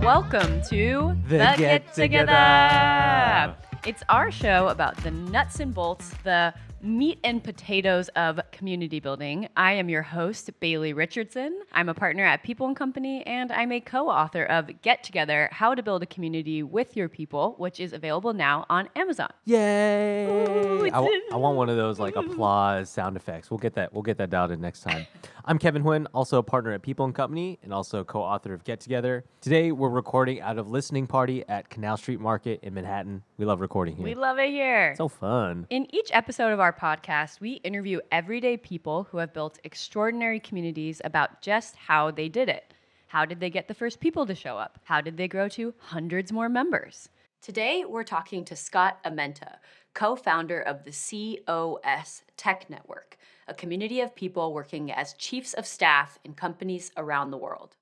Welcome to The Get Together. It's our show about the nuts and bolts, the meat and potatoes of community building. I am your host, Bailey Richardson. I'm a partner at People & Company, and I'm a co-author of Get Together, How to Build a Community with Your People, which is available now on Amazon. Yay! Ooh, I want one of those like applause sound effects. We'll get that dialed in next time. I'm Kevin Huynh, also a partner at People & Company and also co-author of Get Together. Today we're recording out of Listening Party at Canal Street Market in Manhattan. We love recording here. We love it here. So fun. In each episode of our podcast, we interview everyday people who have built extraordinary communities about just how they did it. How did they get the first people to show up? How did they grow to hundreds more members? Today, we're talking to Scott Amenta, co-founder of the COS Tech Network, a community of people working as chiefs of staff in companies around the world.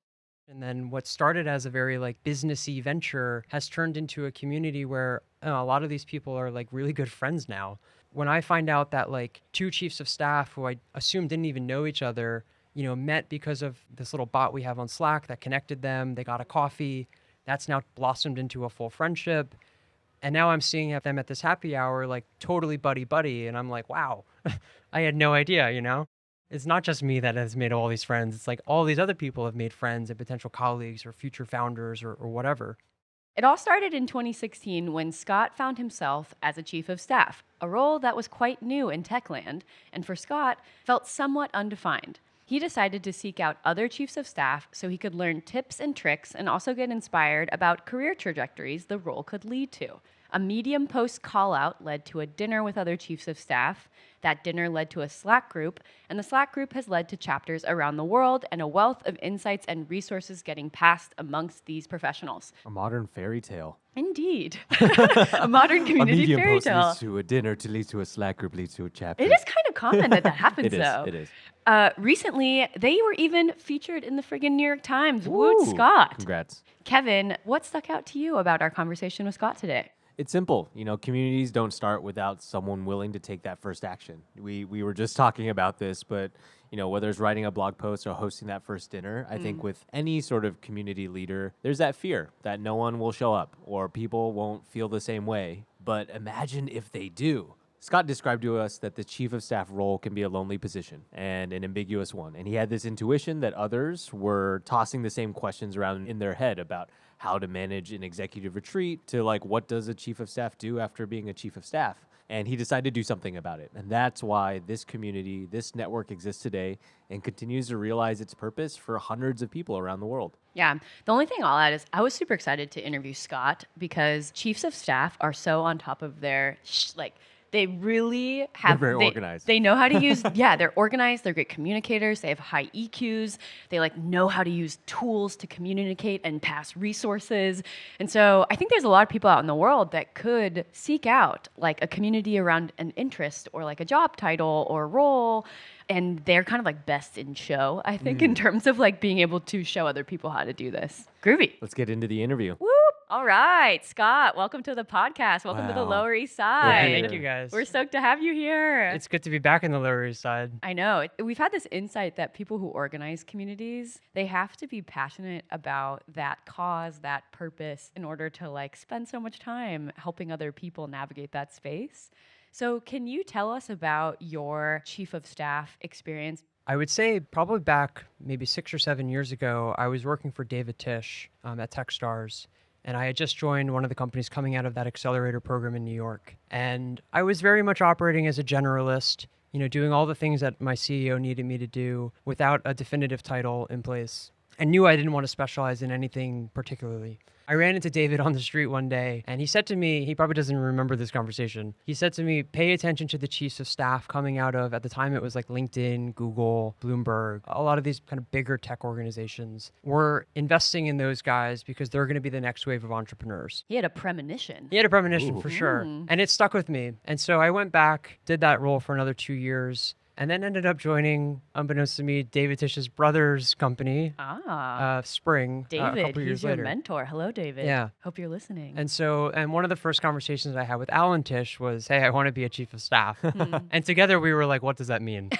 And then what started as a very businessy venture has turned into a community where a lot of these people are really good friends now. When I find out that two chiefs of staff who I assumed didn't even know each other, met because of this little bot we have on Slack that connected them, they got a coffee, that's now blossomed into a full friendship. And now I'm seeing them at this happy hour, totally buddy. And I'm like, wow, I had no idea, It's not just me that has made all these friends. It's all these other people have made friends and potential colleagues or future founders or whatever. It all started in 2016 when Scott found himself as a chief of staff, a role that was quite new in techland, and for Scott, felt somewhat undefined. He decided to seek out other chiefs of staff so he could learn tips and tricks and also get inspired about career trajectories the role could lead to. A Medium post call-out led to a dinner with other chiefs of staff. That dinner led to a Slack group, and the Slack group has led to chapters around the world and a wealth of insights and resources getting passed amongst these professionals. A modern fairy tale. Indeed. A modern community a fairy post tale. leads to a dinner, leads to a Slack group, leads to a chapter. It is kind of common that happens, though. It is. Recently, they were even featured in the friggin' New York Times. Woot, Scott. Congrats. Kevin, what stuck out to you about our conversation with Scott today? It's simple. Communities don't start without someone willing to take that first action. We were just talking about this, but whether it's writing a blog post or hosting that first dinner, I think with any sort of community leader, there's that fear that no one will show up or people won't feel the same way. But imagine if they do. Scott described to us that the chief of staff role can be a lonely position and an ambiguous one. And he had this intuition that others were tossing the same questions around in their head about how to manage an executive retreat to what does a chief of staff do after being a chief of staff? And he decided to do something about it. And that's why this community, this network exists today and continues to realize its purpose for hundreds of people around the world. Yeah. The only thing I'll add is I was super excited to interview Scott because chiefs of staff are so on top of their they really have... They're very organized. They know how to use... Yeah, they're organized. They're great communicators. They have high EQs. They know how to use tools to communicate and pass resources. And so I think there's a lot of people out in the world that could seek out a community around an interest or a job title or role. And they're kind of best in show, I think, in terms of being able to show other people how to do this. Groovy. Let's get into the interview. Whoop. All right, Scott, welcome to the podcast. Welcome to the Lower East Side. Thank you, guys. We're stoked to have you here. It's good to be back in the Lower East Side. I know. We've had this insight that people who organize communities, they have to be passionate about that cause, that purpose, in order to spend so much time helping other people navigate that space. So can you tell us about your chief of staff experience? I would say probably back maybe 6 or 7 years ago, I was working for David Tisch at Techstars. And I had just joined one of the companies coming out of that accelerator program in New York. And I was very much operating as a generalist, doing all the things that my CEO needed me to do without a definitive title in place. I knew I didn't want to specialize in anything particularly. I ran into David on the street one day, and he said to me, he probably doesn't remember this conversation. He said to me, pay attention to the chiefs of staff coming out of, at the time it was LinkedIn, Google, Bloomberg, a lot of these kind of bigger tech organizations. We're investing in those guys because they're going to be the next wave of entrepreneurs. He had a premonition. He had a premonition for sure. And it stuck with me. And so I went back, did that role for another 2 years. and then ended up joining, unbeknownst to me, David Tisch's brother's company, Spring, a David, couple years he's your later. mentor. Hello, David. Yeah. Hope you're listening. And one of the first conversations I had with Alan Tisch was, hey, I want to be a chief of staff. And together we were like, what does that mean?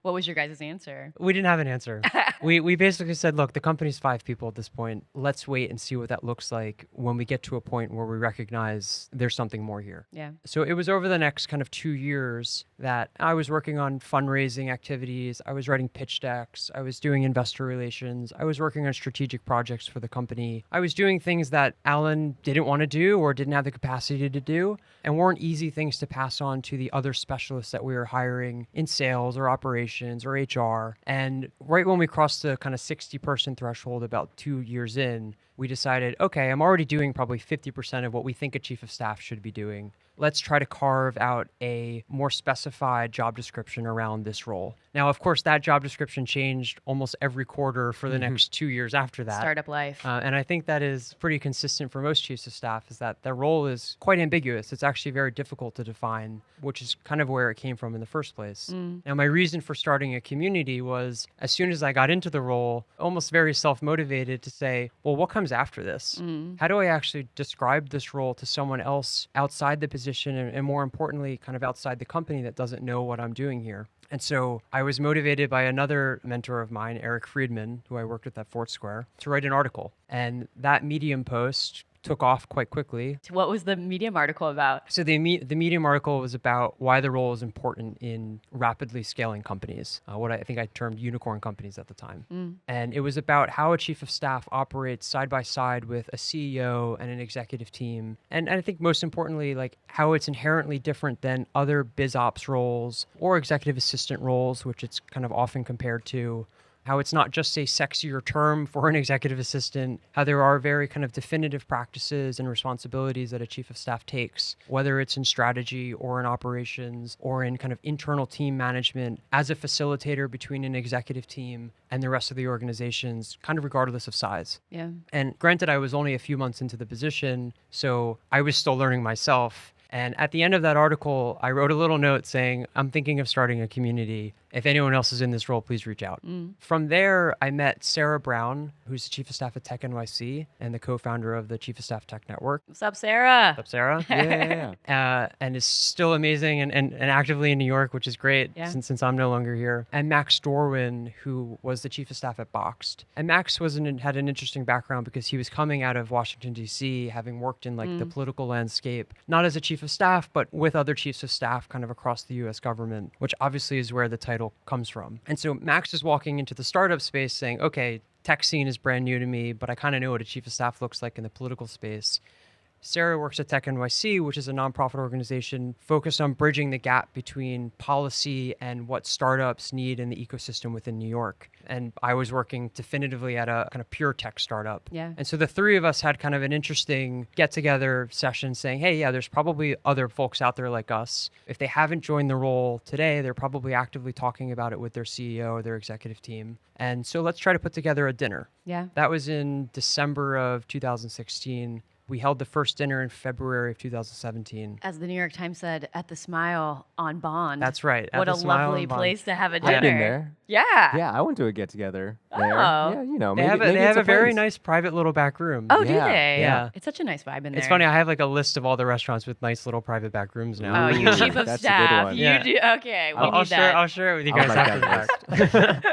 What was your guys' answer? We didn't have an answer. We basically said, look, the company's 5 people at this point. Let's wait and see what that looks like when we get to a point where we recognize there's something more here. Yeah. So it was over the next kind of 2 years that I was working on fundraising activities. I was writing pitch decks. I was doing investor relations. I was working on strategic projects for the company. I was doing things that Alan didn't want to do or didn't have the capacity to do and weren't easy things to pass on to the other specialists that we were hiring in sales or operations or HR. And right when we crossed the kind of 60-person threshold about 2 years in, we decided, okay, I'm already doing probably 50% of what we think a chief of staff should be doing. Let's try to carve out a more specified job description around this role. Now, of course, that job description changed almost every quarter for the next 2 years after that. Startup life. And I think that is pretty consistent for most chiefs of staff, is that their role is quite ambiguous. It's actually very difficult to define, which is kind of where it came from in the first place. Now, my reason for starting a community was, as soon as I got into the role, almost very self-motivated to say, well, what comes after this? How do I actually describe this role to someone else outside the position and more importantly, kind of outside the company that doesn't know what I'm doing here? And so I was motivated by another mentor of mine, Eric Friedman, who I worked with at Foursquare, to write an article. And that Medium post took off quite quickly. What was the Medium article about? So the Medium article was about why the role is important in rapidly scaling companies, what I think I termed unicorn companies at the time. And it was about how a chief of staff operates side by side with a CEO and an executive team. And I think most importantly, like how it's inherently different than other biz ops roles or executive assistant roles, which it's kind of often compared to. How it's not just a sexier term for an executive assistant, how there are very kind of definitive practices and responsibilities that a chief of staff takes, whether it's in strategy or in operations or in kind of internal team management as a facilitator between an executive team and the rest of the organizations, kind of regardless of size. Yeah. And granted, I was only a few months into the position, so I was still learning myself. And at the end of that article, I wrote a little note saying, I'm thinking of starting a community. If anyone else is in this role, please reach out. From there, I met Sarah Brown, who's the chief of staff at Tech NYC and the co-founder of the Chief of Staff Tech Network. What's up, Sarah? What's up, Sarah? Yeah. And is still amazing and actively in New York, which is great since I'm no longer here. And Max Dorwin, who was the chief of staff at Boxed. And Max had an interesting background because he was coming out of Washington, D.C., having worked in like the political landscape, not as a chief of staff, but with other chiefs of staff kind of across the U.S. government, which obviously is where the title comes from. And so Max is walking into the startup space saying, okay, tech scene is brand new to me, but I kind of know what a chief of staff looks like in the political space. Sarah works at Tech NYC, which is a nonprofit organization focused on bridging the gap between policy and what startups need in the ecosystem within New York. And I was working definitively at a kind of pure tech startup. Yeah. And so the three of us had kind of an interesting get-together session saying, hey, yeah, there's probably other folks out there like us. If they haven't joined the role today, they're probably actively talking about it with their CEO or their executive team. And so let's try to put together a dinner. Yeah. That was in December of 2016. We held the first dinner in February of 2017. As the New York Times said, at the Smile on Bond. That's right. What a lovely place to have a dinner. I've been there. Yeah. Yeah, I went to a get together there. Oh. Yeah, you know, They maybe have a very place. nice private little back room. Oh, do Yeah. they? Yeah. It's such a nice vibe in there. It's funny. I have like a list of all the restaurants with nice little private back rooms now. Oh, you chief of That's a good staff. one. You Yeah. do. Okay, we I'll need that. I'll share it with you I'll guys make after the that fact.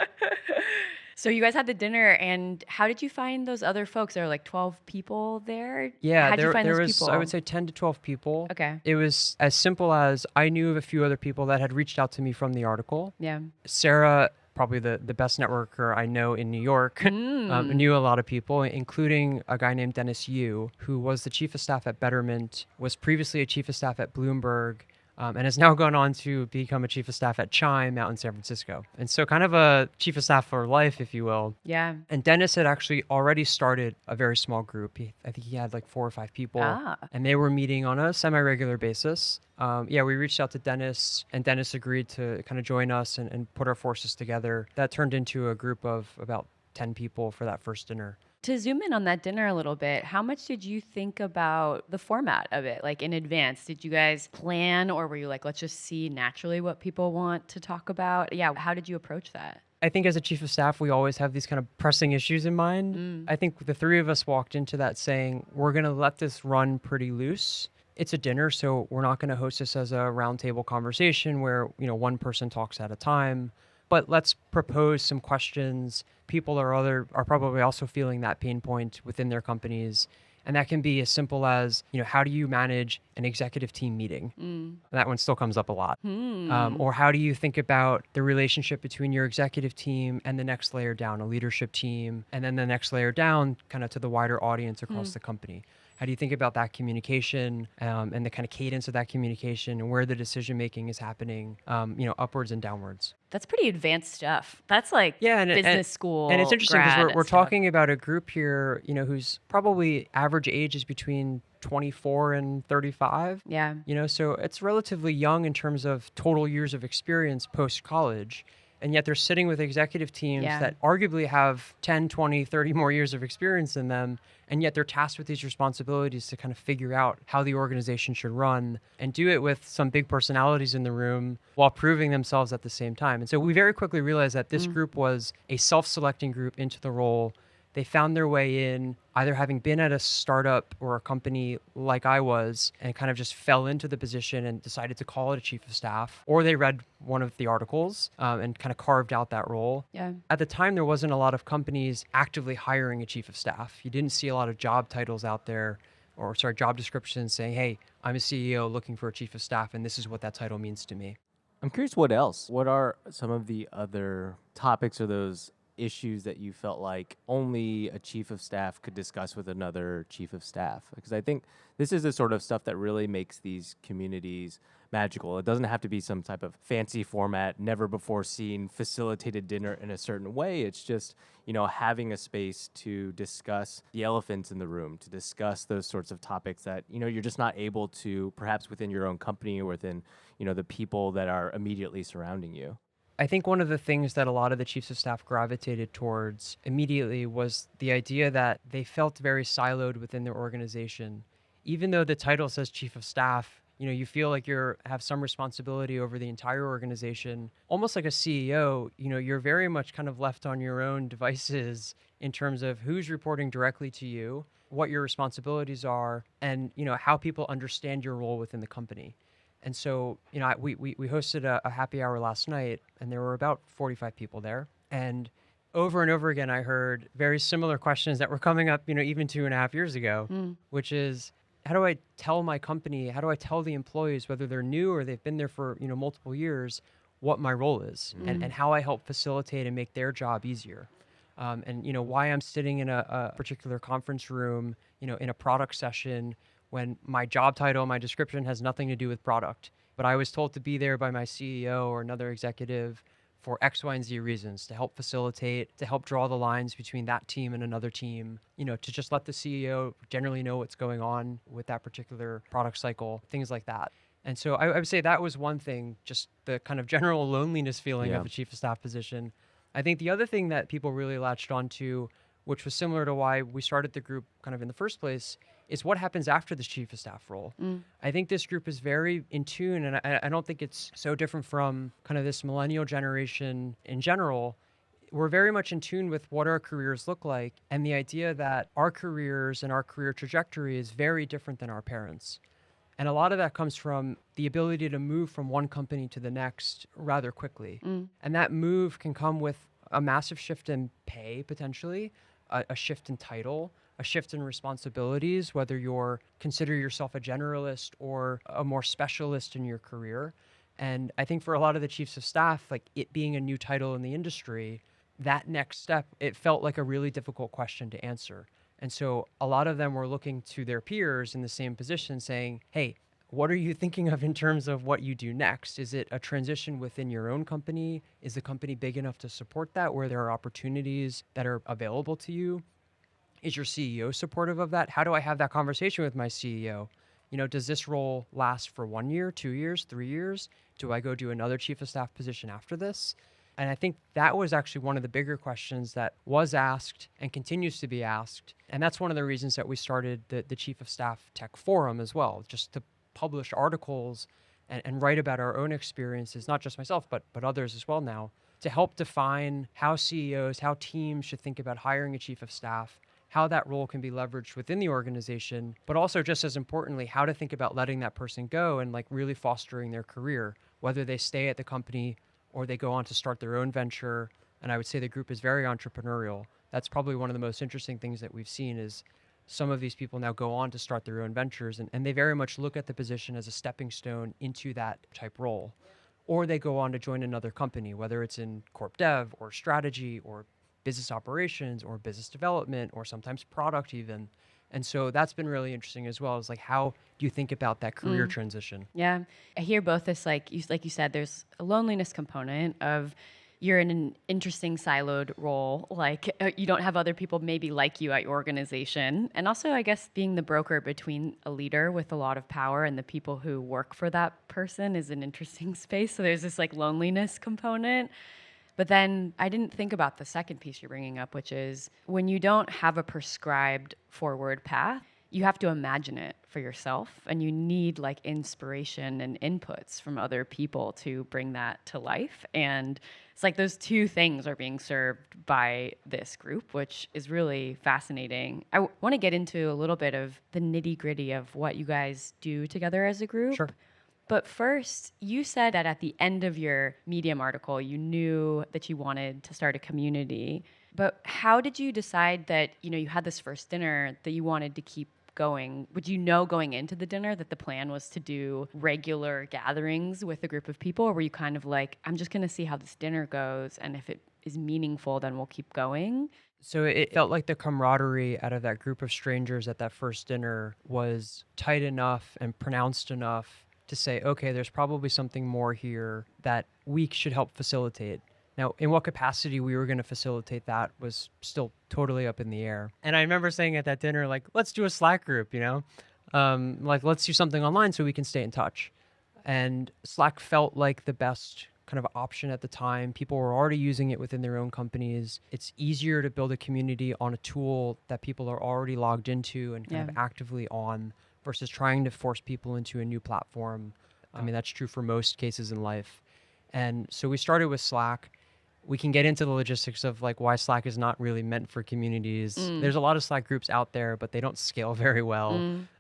So you guys had the dinner, and how did you find those other folks? There were like 12 people there. Yeah, How'd you find there those was, people? I would say 10 to 12 people. Okay. It was as simple as I knew of a few other people that had reached out to me from the article. Yeah. Sarah, probably the best networker I know in New York, knew a lot of people, including a guy named Dennis Yu, who was the chief of staff at Betterment, was previously a chief of staff at Bloomberg, and has now gone on to become a chief of staff at Chime out in San Francisco. And so kind of a chief of staff for life, if you will. Yeah. And Dennis had actually already started a very small group. I think he had like 4 or 5 people. And they were meeting on a semi-regular basis. We reached out to Dennis, and Dennis agreed to kind of join us and put our forces together. That turned into a group of about 10 people for that first dinner. To zoom in on that dinner a little bit, how much did you think about the format of it, like in advance? Did you guys plan, or were you like, let's just see naturally what people want to talk about? Yeah, how did you approach that? I think as a chief of staff, we always have these kind of pressing issues in mind. I think the three of us walked into that saying, we're going to let this run pretty loose. It's a dinner, so we're not going to host this as a roundtable conversation where, one person talks at a time. But let's propose some questions. People are probably also feeling that pain point within their companies. And that can be as simple as, how do you manage an executive team meeting? That one still comes up a lot. Or how do you think about the relationship between your executive team and the next layer down, a leadership team, and then the next layer down kind of to the wider audience across the company? How do you think about that communication and the kind of cadence of that communication and where the decision making is happening, upwards and downwards? That's pretty advanced stuff. That's like business school. And it's interesting because we're stuff. talking about a group here, whose probably average age is between 24 and 35. Yeah. So it's relatively young in terms of total years of experience post-college. And yet they're sitting with executive teams that arguably have 10, 20, 30 more years of experience in them. And yet they're tasked with these responsibilities to kind of figure out how the organization should run and do it with some big personalities in the room while proving themselves at the same time. And so we very quickly realized that this group was a self-selecting group into the role. They found their way in either having been at a startup or a company like I was and kind of just fell into the position and decided to call it a chief of staff, or they read one of the articles and kind of carved out that role. Yeah. At the time, there wasn't a lot of companies actively hiring a chief of staff. You didn't see a lot of job titles out there job descriptions saying, hey, I'm a CEO looking for a chief of staff, and this is what that title means to me. I'm curious, what else? What are some of the other topics or those issues that you felt like only a chief of staff could discuss with another chief of staff? Because I think this is the sort of stuff that really makes these communities magical. It doesn't have to be some type of fancy format, never before seen, facilitated dinner in a certain way. It's just, having a space to discuss the elephants in the room, to discuss those sorts of topics that, you're just not able to perhaps within your own company or within, the people that are immediately surrounding you. I think one of the things that a lot of the chiefs of staff gravitated towards immediately was the idea that they felt very siloed within their organization. Even though the title says chief of staff, you feel like you have some responsibility over the entire organization. Almost like a CEO, you're very much kind of left on your own devices in terms of who's reporting directly to you, what your responsibilities are, and, how people understand your role within the company. And so, we hosted a happy hour last night, and there were about 45 people there. And over again, I heard very similar questions that were coming up, even 2.5 years ago, which is, how do I tell my company, how do I tell the employees, whether they're new or they've been there for, multiple years, what my role is and how I help facilitate and make their job easier. And, why I'm sitting in a particular conference room, in a product session when my job title, my description has nothing to do with product. But I was told to be there by my CEO or another executive for X, Y, and Z reasons, to help facilitate, to help draw the lines between that team and another team, to just let the CEO generally know what's going on with that particular product cycle, things like that. And so I would say that was one thing, just the kind of general loneliness feeling of a chief of staff position. I think the other thing that people really latched onto, which was similar to why we started the group kind of in the first place, is what happens after the chief of staff role. I think this group is very in tune, and I don't think it's so different from kind of this millennial generation in general. We're very much in tune with what our careers look like, and the idea that our careers and our career trajectory is very different than our parents. And a lot of that comes from the ability to move from one company to the next rather quickly. And that move can come with a massive shift in pay, potentially, a shift in title, a shift in responsibilities, whether you're consider yourself a generalist or a more specialist in your career. And I think for a lot of the chiefs of staff, like it being a new title in the industry, that next step, it felt like a really difficult question to answer. And so a lot of them were looking to their peers in the same position saying, hey, what are you thinking of in terms of what you do next? Is it a transition within your own company? Is the company big enough to support that, where there are opportunities that are available to you? Is your CEO supportive of that? How do I have that conversation with my CEO? Does this role last for 1 year, 2 years, 3 years? Do I go do another chief of staff position after this? And I think that was actually one of the bigger questions that was asked and continues to be asked. And that's one of the reasons that we started the Chief of Staff Tech Forum as well, just to publish articles and write about our own experiences, not just myself, but others as well now, to help define how CEOs, how teams should think about hiring a chief of staff, how that role can be leveraged within the organization, but also just as importantly, how to think about letting that person go and like really fostering their career, whether they stay at the company or they go on to start their own venture. And I would say the group is very entrepreneurial. That's probably one of the most interesting things that we've seen is some of these people now go on to start their own ventures, and they very much look at the position as a stepping stone into that type role. Or they go on to join another company, whether it's in corp dev or strategy or business operations or business development or sometimes product even. And so that's been really interesting as well, is like, how do you think about that career transition? Yeah. I hear both this, like you said, there's a loneliness component of you're in an interesting siloed role. Like you don't have other people maybe like you at your organization. And also, I guess, being the broker between a leader with a lot of power and the people who work for that person is an interesting space. So there's this like loneliness component. But then I didn't think about the second piece you're bringing up, which is when you don't have a prescribed forward path, you have to imagine it for yourself, and you need like inspiration and inputs from other people to bring that to life. And it's like those two things are being served by this group, which is really fascinating. I want to get into a little bit of the nitty gritty of what you guys do together as a group. Sure. But first, you said that at the end of your Medium article, you knew that you wanted to start a community. But how did you decide that, you had this first dinner that you wanted to keep going? Would you know going into the dinner that the plan was to do regular gatherings with a group of people? Or were you kind of like, I'm just going to see how this dinner goes, and if it is meaningful, then we'll keep going? So it felt like the camaraderie out of that group of strangers at that first dinner was tight enough and pronounced enough to say, okay, there's probably something more here that we should help facilitate. Now, in what capacity we were going to facilitate that was still totally up in the air. And I remember saying at that dinner, like, let's do a Slack group, like let's do something online so we can stay in touch. And Slack felt like the best kind of option at the time. People were already using it within their own companies. It's easier to build a community on a tool that people are already logged into and kind of actively on versus trying to force people into a new platform. I mean, that's true for most cases in life. And so we started with Slack. We can get into the logistics of like why Slack is not really meant for communities. There's a lot of Slack groups out there, but they don't scale very well.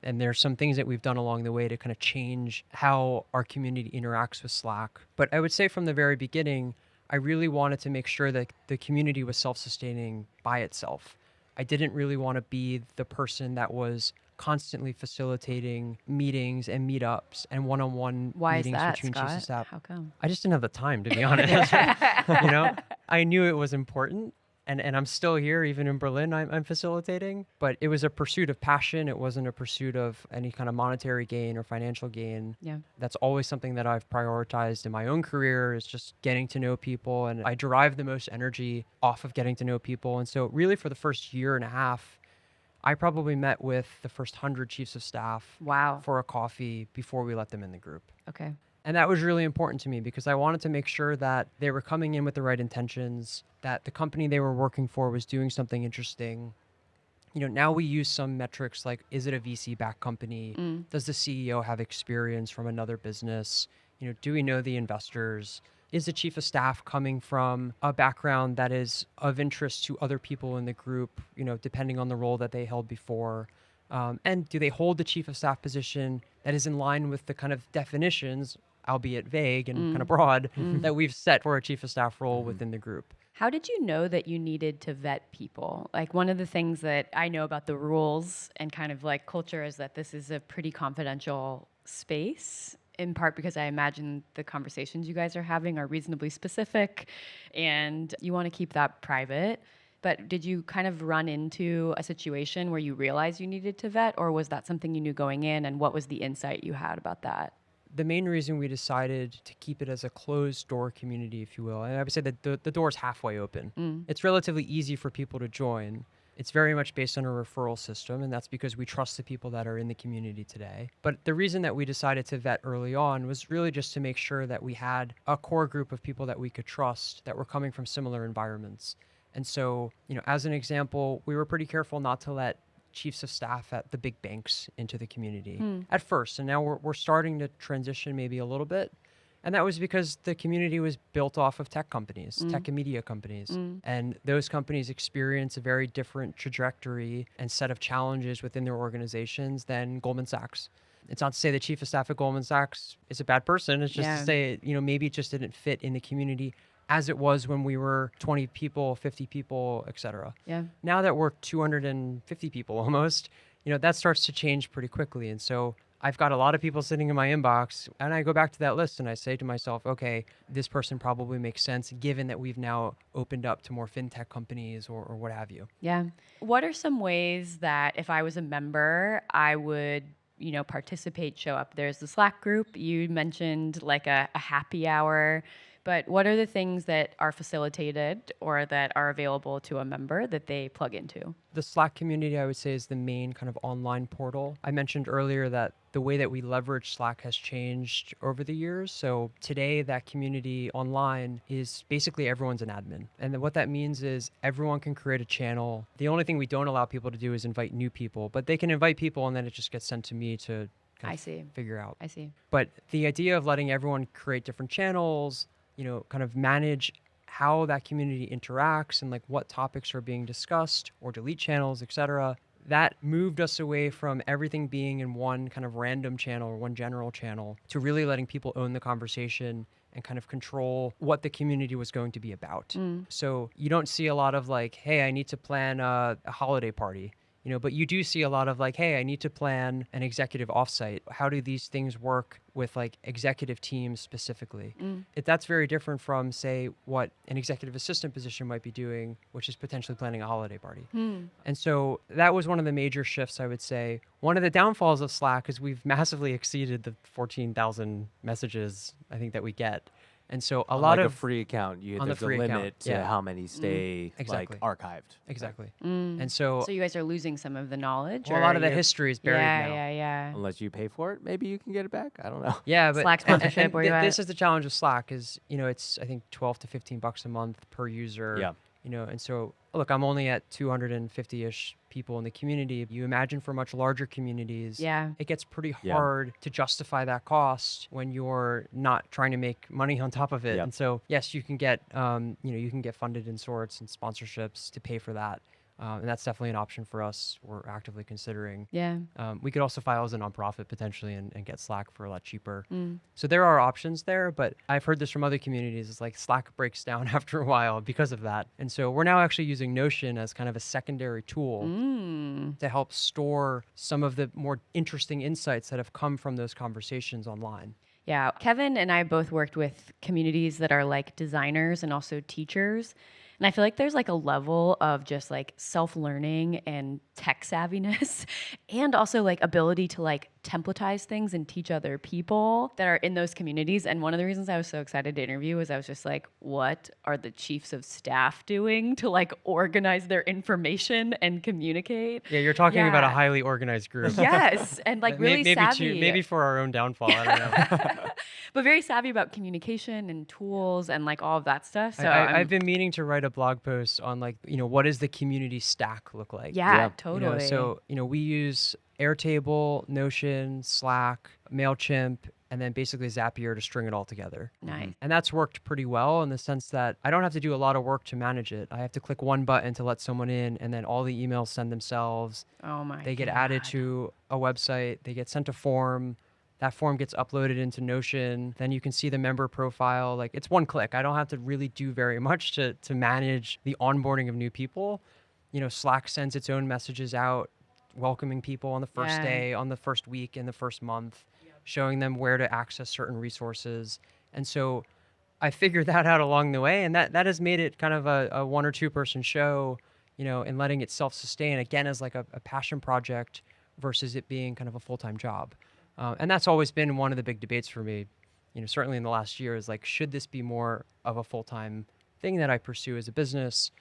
And there's some things that we've done along the way to kind of change how our community interacts with Slack. But I would say from the very beginning, I really wanted to make sure that the community was self-sustaining by itself. I didn't really want to be the person that was constantly facilitating meetings and meetups and one-on-one meetings between chiefs of staff. How come? I just didn't have the time, to be honest. I knew it was important, and I'm still here, even in Berlin, I'm facilitating, but it was a pursuit of passion. It wasn't a pursuit of any kind of monetary gain or financial gain. Yeah. That's always something that I've prioritized in my own career, is just getting to know people, and I derive the most energy off of getting to know people. And so really for the first year and a half, I probably met with the first 100 chiefs of staff for a coffee before we let them in the group. Okay. And that was really important to me because I wanted to make sure that they were coming in with the right intentions, that the company they were working for was doing something interesting. Now we use some metrics like, is it a VC-backed company? Does the CEO have experience from another business? Do we know the investors? Is the chief of staff coming from a background that is of interest to other people in the group, depending on the role that they held before? And do they hold the chief of staff position that is in line with the kind of definitions, albeit vague and kind of broad, that we've set for a chief of staff role within the group? How did you know that you needed to vet people? Like, one of the things that I know about the rules and kind of like culture is that this is a pretty confidential space, in part because I imagine the conversations you guys are having are reasonably specific and you want to keep that private. But did you kind of run into a situation where you realized you needed to vet, or was that something you knew going in, and what was the insight you had about that? The main reason we decided to keep it as a closed door community, if you will, and I would say that the door is halfway open. It's relatively easy for people to join, It's very much based on a referral system, and that's because we trust the people that are in the community today. But the reason that we decided to vet early on was really just to make sure that we had a core group of people that we could trust that were coming from similar environments. And so, as an example, we were pretty careful not to let chiefs of staff at the big banks into the community at first. And now we're starting to transition maybe a little bit. And that was because the community was built off of tech companies, tech and media companies. And those companies experience a very different trajectory and set of challenges within their organizations than Goldman Sachs. It's not to say the chief of staff at Goldman Sachs is a bad person. It's just to say, maybe it just didn't fit in the community as it was when we were 20 people, 50 people, et cetera. Yeah. Now that we're 250 people almost, that starts to change pretty quickly. And so I've got a lot of people sitting in my inbox, and I go back to that list and I say to myself, okay, this person probably makes sense given that we've now opened up to more fintech companies or what have you. Yeah. What are some ways that if I was a member, I would participate, show up? There's the Slack group. You mentioned like a happy hour. But what are the things that are facilitated or that are available to a member that they plug into? The Slack community, I would say, is the main kind of online portal. I mentioned earlier that the way that we leverage Slack has changed over the years. So today, that community online is basically everyone's an admin. And then what that means is everyone can create a channel. The only thing we don't allow people to do is invite new people, but they can invite people and then it just gets sent to me to figure out. I see. But the idea of letting everyone create different channels, kind of manage how that community interacts and like what topics are being discussed or delete channels, et cetera, that moved us away from everything being in one kind of random channel or one general channel to really letting people own the conversation and kind of control what the community was going to be about. So you don't see a lot of like, hey, I need to plan a holiday party. But you do see a lot of like, hey, I need to plan an executive offsite. How do these things work with like executive teams specifically? That's very different from, say, what an executive assistant position might be doing, which is potentially planning a holiday party. And so that was one of the major shifts, I would say. One of the downfalls of Slack is we've massively exceeded the 14,000 messages, I think, that we get. And so a lot like of a free account, there's a free limit account, to how many stay Exactly. like archived. Exactly. And so you guys are losing some of the knowledge? a lot of the history is buried now. Yeah. Unless you pay for it, maybe you can get it back. I don't know. Yeah, but Slack sponsorship, where you at? this is the challenge of Slack is, it's I think 12 to 15 bucks a month per user. Yeah. And so look, I'm only at 250-ish people in the community. You imagine for much larger communities, it gets pretty hard to justify that cost when you're not trying to make money on top of it. And so, yes, you can get, you can get funded in sorts and sponsorships to pay for that. And that's definitely an option for us. We're actively considering. Yeah. We could also file as a nonprofit potentially and get Slack for a lot cheaper. So there are options there, but I've heard this from other communities. It's like Slack breaks down after a while because of that. And so we're now actually using Notion as kind of a secondary tool to help store some of the more interesting insights that have come from those conversations online. Yeah. Kevin and I both worked with communities that are like designers and also teachers. And I feel like there's like a level of just like self-learning and tech savviness and also like ability to like templatize things and teach other people that are in those communities. And one of the reasons I was so excited to interview was I was just like, what are the chiefs of staff doing to like organize their information and communicate? Yeah, you're talking about a highly organized group. Yes, and like really savvy. Maybe for our own downfall, I don't know. But very savvy about communication and tools and like all of that stuff. So I've been meaning to write a blog post on like, what does the community stack look like? Yeah, totally. So, we use Airtable, Notion, Slack, MailChimp, and then basically Zapier to string it all together. Nice. And that's worked pretty well in the sense that I don't have to do a lot of work to manage it. I have to click one button to let someone in, and then all the emails send themselves. Oh my They get added to a website. They get sent a form. That form gets uploaded into Notion. Then you can see the member profile. Like, it's one click. I don't have to really do very much to manage the onboarding of new people. Slack sends its own messages out, welcoming people on the first day, on the first week, in the first month, showing them where to access certain resources. And so I figured that out along the way, and that has made it kind of a one or two person show, and letting it self-sustain, again, as like a passion project versus it being kind of a full-time job. And that's always been one of the big debates for me, certainly in the last year, is like, should this be more of a full-time thing that I pursue as a business?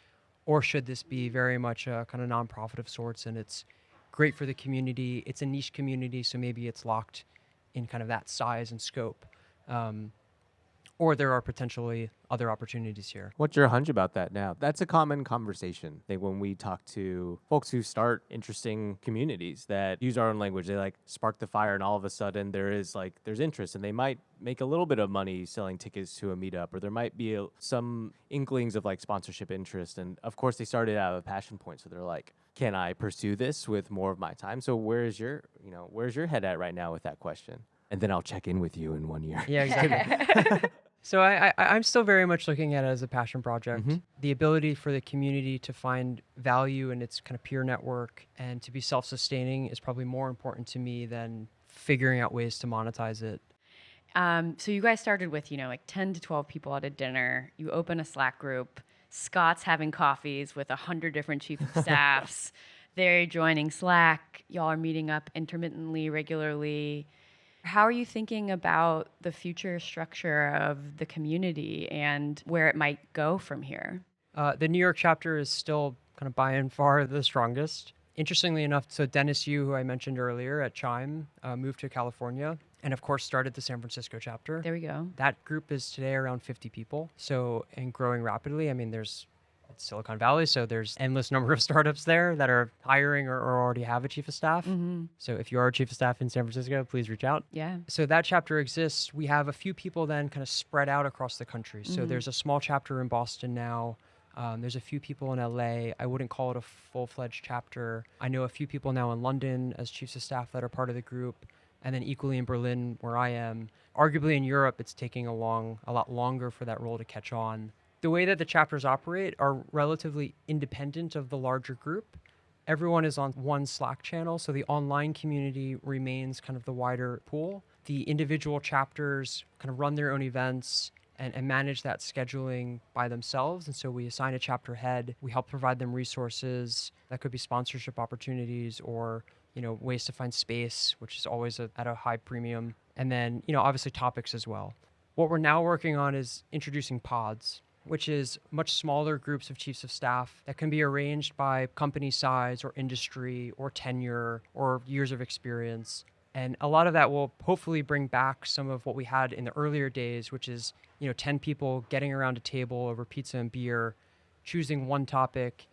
Or should this be very much a kind of nonprofit of sorts, and it's great for the community? It's a niche community, so maybe it's locked in kind of that size and scope. Or there are potentially other opportunities here. What's your hunch about that now? That's a common conversation. I think when we talk to folks who start interesting communities that use our own language, they like spark the fire, and all of a sudden there's interest, and they might make a little bit of money selling tickets to a meetup, or there might be some inklings of like sponsorship interest. And of course they started out of a passion point. So they're like, can I pursue this with more of my time? So where's your head at right now with that question? And then I'll check in with you in 1 year. Yeah, exactly. So I'm still very much looking at it as a passion project. Mm-hmm. The ability for the community to find value in its kind of peer network and to be self-sustaining is probably more important to me than figuring out ways to monetize it. So you guys started with, like 10 to 12 people at a dinner. You open a Slack group. Scott's having coffees with 100 different chief of staffs. They're joining Slack. Y'all are meeting up intermittently, regularly. How are you thinking about the future structure of the community and where it might go from here? The New York chapter is still kind of by and far the strongest. Interestingly enough, so Dennis Yu, who I mentioned earlier at Chime, moved to California and of course started the San Francisco chapter. There we go. That group is today around 50 people. And growing rapidly. I mean, it's Silicon Valley, so there's endless number of startups there that are hiring or already have a chief of staff. Mm-hmm. So if you are a chief of staff in San Francisco, please reach out. Yeah. So that chapter exists. We have a few people then kind of spread out across the country. Mm-hmm. So there's a small chapter in Boston now. There's a few people in LA. I wouldn't call it a full-fledged chapter. I know a few people now in London as chiefs of staff that are part of the group. And then equally in Berlin, where I am. Arguably in Europe, it's taking a lot longer for that role to catch on. The way that the chapters operate are relatively independent of the larger group. Everyone is on one Slack channel, so the online community remains kind of the wider pool. The individual chapters kind of run their own events and manage that scheduling by themselves. And so we assign a chapter head. We help provide them resources. That could be sponsorship opportunities or ways to find space, which is always at a high premium. And then, obviously topics as well. What we're now working on is introducing pods, which is much smaller groups of chiefs of staff that can be arranged by company size or industry or tenure or years of experience. And a lot of that will hopefully bring back some of what we had in the earlier days, which is, 10 people getting around a table over pizza and beer, choosing one topic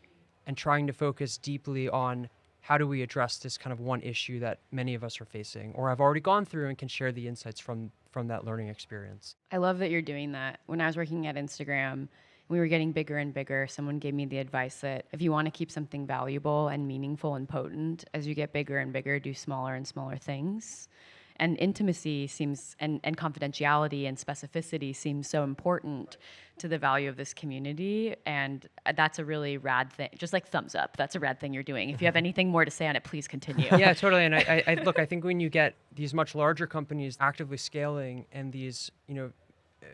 and trying to focus deeply on how do we address this kind of one issue that many of us are facing or have already gone through and can share the insights from that learning experience. I love that you're doing that. When I was working at Instagram, we were getting bigger and bigger. Someone gave me the advice that if you want to keep something valuable and meaningful and potent, as you get bigger and bigger, do smaller and smaller things. And intimacy seems, and confidentiality and specificity seems so important to the value of this community. And that's a really rad thing. Just like thumbs up. That's a rad thing you're doing. If you have anything more to say on it, please continue. Yeah, totally. And I look, I think when you get these much larger companies actively scaling and these,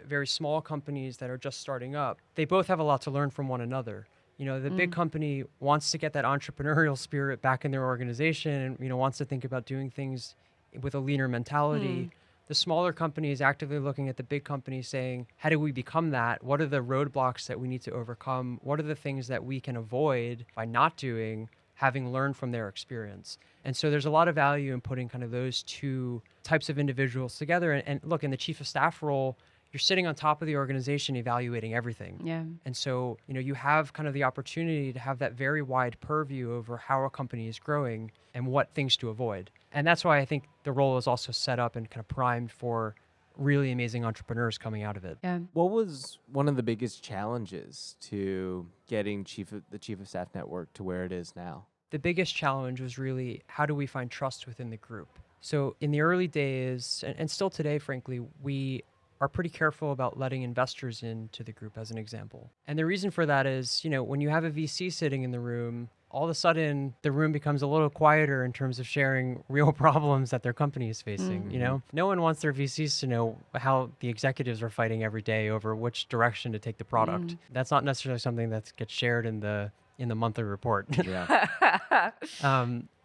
very small companies that are just starting up, they both have a lot to learn from one another. The big company wants to get that entrepreneurial spirit back in their organization and, wants to think about doing things with a leaner mentality. The smaller company is actively looking at the big company saying, how do we become that? What are the roadblocks that we need to overcome? What are the things that we can avoid by not doing, having learned from their experience? And so there's a lot of value in putting kind of those two types of individuals together. And look, in the chief of staff role, you're sitting on top of the organization evaluating everything. Yeah. And so, you have kind of the opportunity to have that very wide purview over how a company is growing and what things to avoid. And that's why I think the role is also set up and kind of primed for really amazing entrepreneurs coming out of it. Yeah. What was one of the biggest challenges to getting the Chief of Staff Network to where it is now? The biggest challenge was really how do we find trust within the group? So in the early days, and still today, frankly, we are pretty careful about letting investors into the group, as an example. And the reason for that is, when you have a VC sitting in the room, all of a sudden the room becomes a little quieter in terms of sharing real problems that their company is facing. Mm-hmm. No one wants their VCs to know how the executives are fighting every day over which direction to take the product. That's not necessarily something that gets shared in the monthly report. Yeah.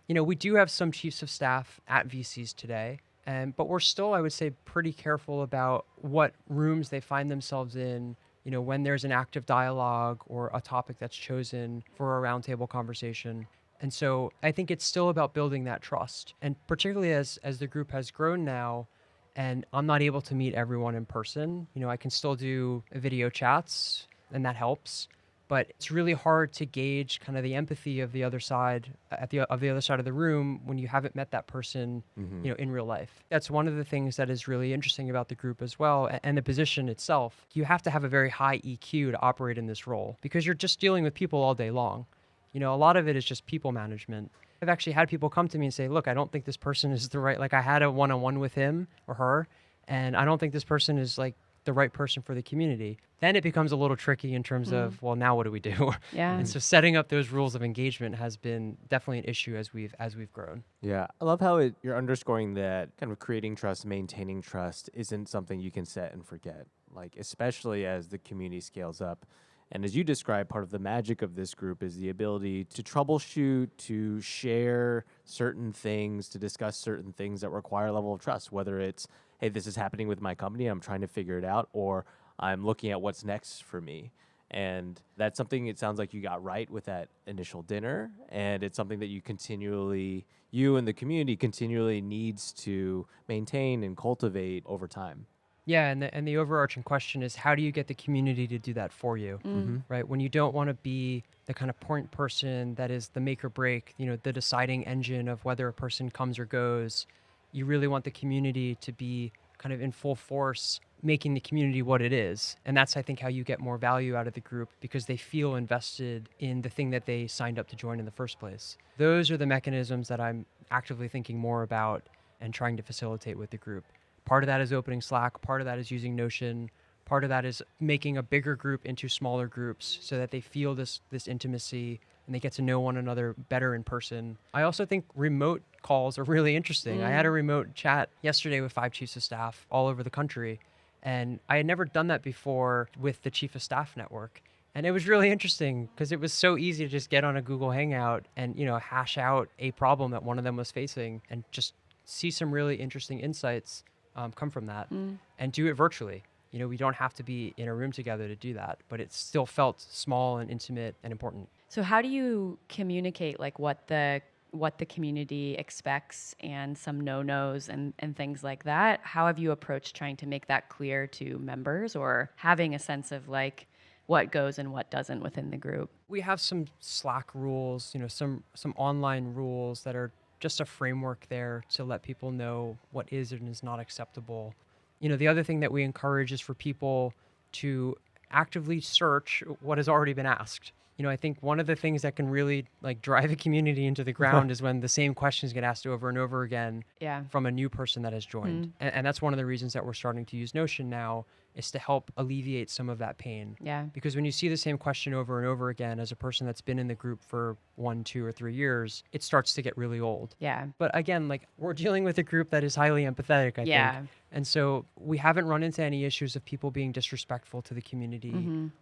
We do have some chiefs of staff at VCs today. But we're still, I would say, pretty careful about what rooms they find themselves in, when there's an active dialogue or a topic that's chosen for a roundtable conversation. And so I think it's still about building that trust. And particularly as the group has grown now, and I'm not able to meet everyone in person, I can still do video chats, and that helps. But it's really hard to gauge kind of the empathy of the other side of the other side of the room when you haven't met that person, in real life. That's one of the things that is really interesting about the group as well, and the position itself. You have to have a very high EQ to operate in this role because you're just dealing with people all day long. A lot of it is just people management. I've actually had people come to me and say, look, I don't think this person is the right, like I had a one-on-one with him or her, and I don't think this person is like the right person for the community. Then it becomes a little tricky in terms of, well, now what do we do? Yeah. And so setting up those rules of engagement has been definitely an issue as we've grown. Yeah, I love how you're underscoring that kind of creating trust, maintaining trust isn't something you can set and forget, like especially as the community scales up. And as you described, part of the magic of this group is the ability to troubleshoot, to share certain things, to discuss certain things that require a level of trust, whether it's, hey, this is happening with my company, I'm trying to figure it out, or I'm looking at what's next for me. And that's something it sounds like you got right with that initial dinner. And it's something that you and the community continually needs to maintain and cultivate over time. Yeah, and the overarching question is, how do you get the community to do that for you, right? When you don't want to be the kind of point person that is the make or break, the deciding engine of whether a person comes or goes, you really want the community to be kind of in full force, making the community what it is. And that's, I think, how you get more value out of the group because they feel invested in the thing that they signed up to join in the first place. Those are the mechanisms that I'm actively thinking more about and trying to facilitate with the group. Part of that is opening Slack. Part of that is using Notion. Part of that is making a bigger group into smaller groups so that they feel this intimacy and they get to know one another better in person. I also think remote calls are really interesting. I had a remote chat yesterday with 5 chiefs of staff all over the country, and I had never done that before with the Chief of Staff Network. And it was really interesting because it was so easy to just get on a Google Hangout and, hash out a problem that one of them was facing and just see some really interesting insights come from that and do it virtually. We don't have to be in a room together to do that, but it still felt small and intimate and important. So how do you communicate like what the community expects and some no-nos and things like that? How have you approached trying to make that clear to members or having a sense of like what goes and what doesn't within the group? We have some Slack rules, some online rules that are just a framework there to let people know what is and is not acceptable. The other thing that we encourage is for people to actively search what has already been asked. I think one of the things that can really like drive a community into the ground is when the same questions get asked over and over again from a new person that has joined. And that's one of the reasons that we're starting to use Notion now is to help alleviate some of that pain. Yeah. Because when you see the same question over and over again as a person that's been in the group for 1, 2, or 3 years, it starts to get really old. Yeah. But again, like we're dealing with a group that is highly empathetic, I think. And so we haven't run into any issues of people being disrespectful to the community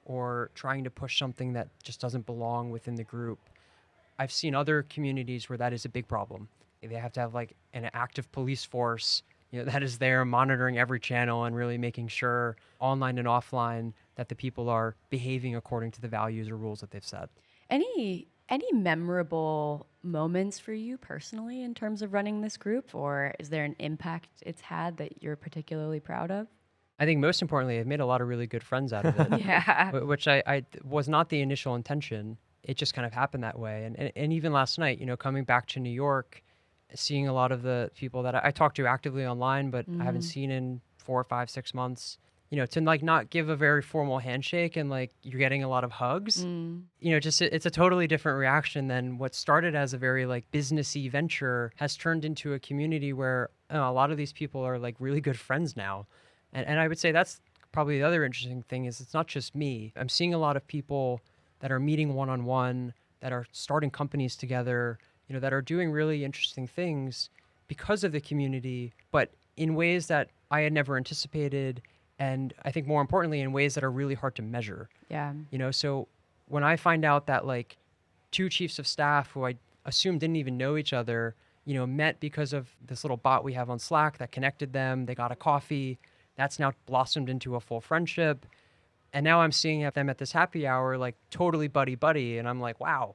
or trying to push something that just doesn't belong within the group. I've seen other communities where that is a big problem. They have to have like an active police force that is there monitoring every channel and really making sure online and offline that the people are behaving according to the values or rules that they've set. Any memorable moments for you personally in terms of running this group, or is there an impact it's had that you're particularly proud of? I think most importantly, I've made a lot of really good friends out of it. Yeah. Which I was not the initial intention. It just kind of happened that way. And even last night, coming back to New York, seeing a lot of the people that I talk to actively online, but I haven't seen in 4, 5, 6 months, to like not give a very formal handshake and like you're getting a lot of hugs, just it's a totally different reaction than what started as a very like businessy venture has turned into a community where a lot of these people are like really good friends now. And I would say that's probably the other interesting thing is it's not just me. I'm seeing a lot of people that are meeting one-on-one, that are starting companies together, that are doing really interesting things because of the community, but in ways that I had never anticipated. And I think more importantly, in ways that are really hard to measure. Yeah. So when I find out that like 2 chiefs of staff who I assumed didn't even know each other, met because of this little bot we have on Slack that connected them, they got a coffee, that's now blossomed into a full friendship. And now I'm seeing them at this happy hour, like totally buddy. And I'm like, wow,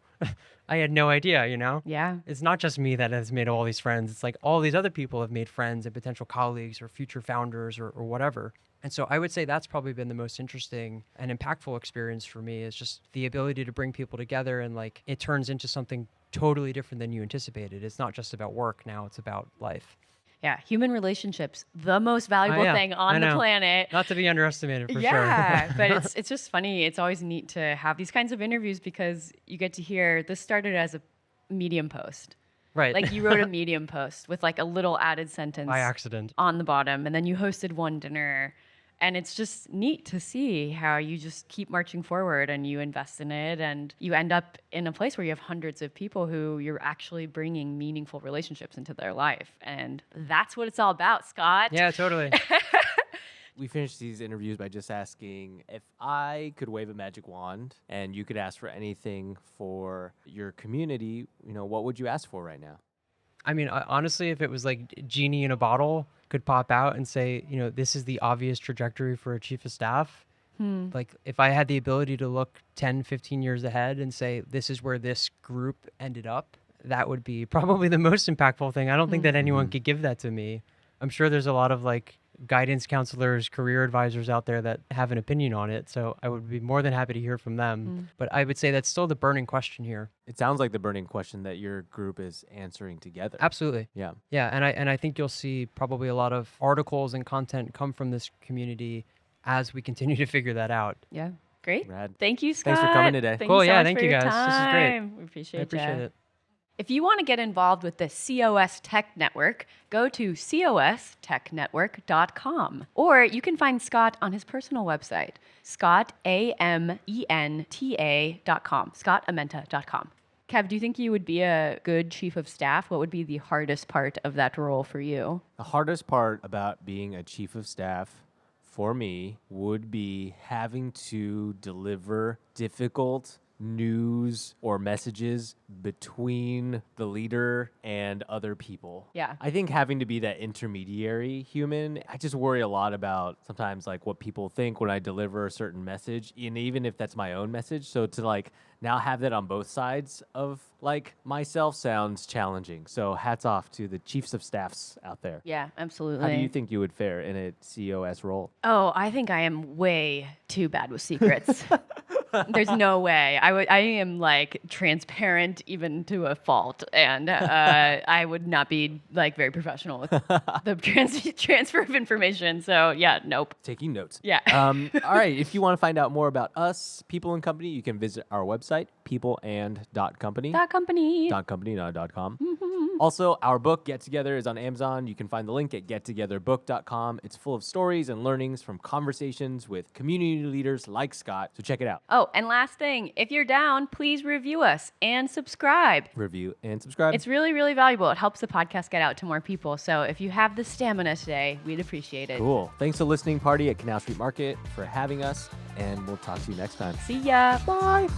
I had no idea, Yeah. It's not just me that has made all these friends. It's like all these other people have made friends and potential colleagues or future founders or whatever. And so I would say that's probably been the most interesting and impactful experience for me, is just the ability to bring people together, and like it turns into something totally different than you anticipated. It's not just about work now, it's about life. Yeah, human relationships, the most valuable Yeah, thing on I the know. planet. Not to be underestimated, for Yeah, sure. but it's just funny. It's always neat to have these kinds of interviews because you get to hear this started as a Medium post. Right. Like you wrote a Medium post with like a little added sentence By accident. on the bottom, and then you hosted one dinner. And it's just neat to see how you just keep marching forward and you invest in it, and you end up in a place where you have hundreds of people who you're actually bringing meaningful relationships into their life. And that's what it's all about, Scott. Yeah, totally. We finished these interviews by just asking, if I could wave a magic wand and you could ask for anything for your community, what would you ask for right now? I mean, honestly, if it was like genie in a bottle could pop out and say, this is the obvious trajectory for a chief of staff. Like if I had the ability to look 10, 15 years ahead and say, this is where this group ended up, that would be probably the most impactful thing. I don't think that anyone could give that to me. I'm sure there's a lot of like guidance counselors, career advisors out there that have an opinion on it. So I would be more than happy to hear from them. But I would say that's still the burning question here. It sounds like the burning question that your group is answering together. Absolutely. Yeah. Yeah, and I think you'll see probably a lot of articles and content come from this community as we continue to figure that out. Yeah. Great. Rad. Thank you, Scott. Thanks for coming today. Thank Cool, you so yeah, much thank for you your guys. This is great. time. We appreciate I appreciate ya. it. If you want to get involved with the COS Tech Network, go to costechnetwork.com. Or you can find Scott on his personal website, ScottAmenta.com, scottamenta.com. Kev, do you think you would be a good chief of staff? What would be the hardest part of that role for you? The hardest part about being a chief of staff for me would be having to deliver difficult news or messages between the leader and other people. Yeah. I think having to be that intermediary human, I just worry a lot about sometimes like what people think when I deliver a certain message, and even if that's my own message. So to like now have that on both sides of like myself sounds challenging. So hats off to the chiefs of staffs out there. Yeah, absolutely. How do you think you would fare in a COS role? Oh, I think I am way too bad with secrets. There's no way. I am like transparent even to a fault, and I would not be like very professional with the transfer of information. So yeah, nope. Taking notes. Yeah. All right. If you want to find out more about us, People and Company, you can visit our website, peopleand.company. Company. .company, not .com. Also, our book, Get Together, is on Amazon. You can find the link at gettogetherbook.com. It's full of stories and learnings from conversations with community leaders like Scott. So check it out. Oh, and last thing, if you're down, please review us and subscribe. Review and subscribe. It's really, really valuable. It helps the podcast get out to more people. So if you have the stamina today, we'd appreciate it. Cool. Thanks to Listening Party at Canal Street Market for having us, and we'll talk to you next time. See ya. Bye.